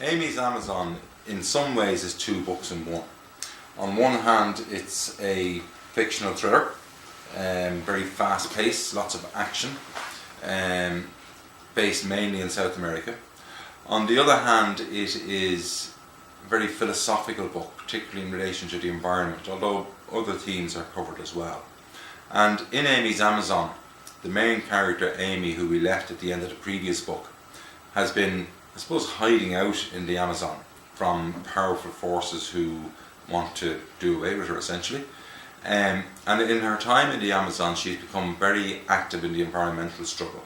Amy's Amazon in some ways is two books in one. On one hand, it's a fictional thriller, very fast paced, lots of action, based mainly in South America. On the other hand, it is a very philosophical book, particularly in relation to the environment, although other themes are covered as well. And in Amy's Amazon, the main character, Amy, who we left at the end of the previous book, has been, I suppose, hiding out in the Amazon from powerful forces who want to do away with her, essentially. And in her time in the Amazon, she's become very active in the environmental struggle.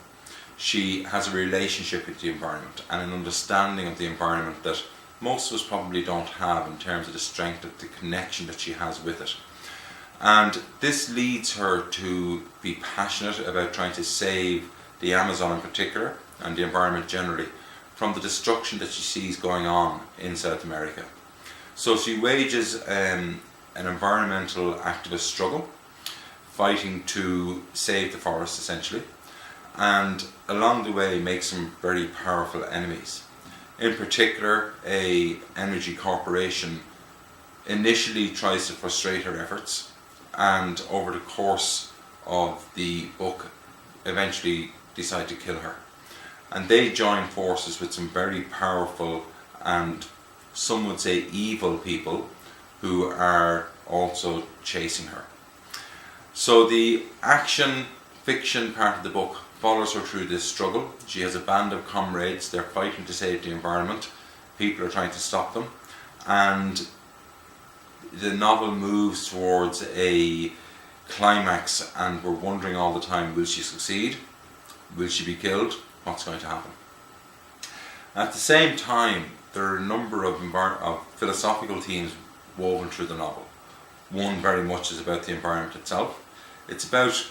She has a relationship with the environment and an understanding of the environment that most of us probably don't have in terms of the strength of the connection that she has with it. And this leads her to be passionate about trying to save the Amazon in particular, and the environment generally, from the destruction that she sees going on in South America. So she wages an environmental activist struggle, fighting to save the forest essentially, and along the way makes some very powerful enemies. In particular, a energy corporation initially tries to frustrate her efforts, and over the course of the book eventually decide to kill her. And they join forces with some very powerful and some would say evil people who are also chasing her. So the action fiction part of the book follows her through this struggle. She has a band of comrades, they're fighting to save the environment, people are trying to stop them, and the novel moves towards a climax, and we're wondering all the time, will she succeed? Will she be killed? What's going to happen? At the same time, there are a number of philosophical themes woven through the novel. One very much is about the environment itself. It's about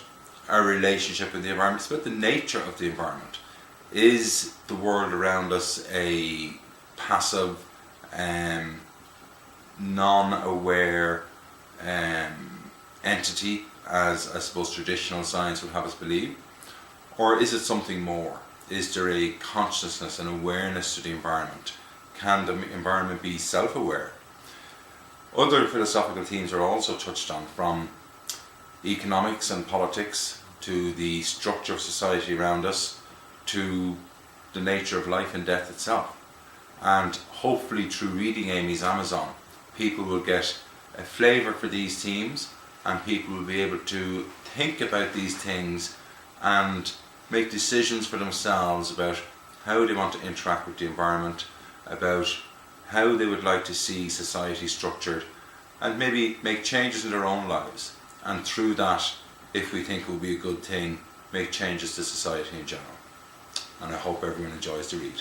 our relationship with the environment. It's about the nature of the environment. Is the world around us a passive, non-aware entity, as I suppose traditional science would have us believe? Or is it something more? Is there a consciousness and awareness to the environment? Can the environment be self-aware? Other philosophical themes are also touched on, from economics and politics to the structure of society around us to the nature of life and death itself. And hopefully through reading Amy's Amazon, people will get a flavour for these themes, and people will be able to think about these things and make decisions for themselves about how they want to interact with the environment, about how they would like to see society structured, and maybe make changes in their own lives. And through that, if we think it will be a good thing, make changes to society in general. And I hope everyone enjoys the read.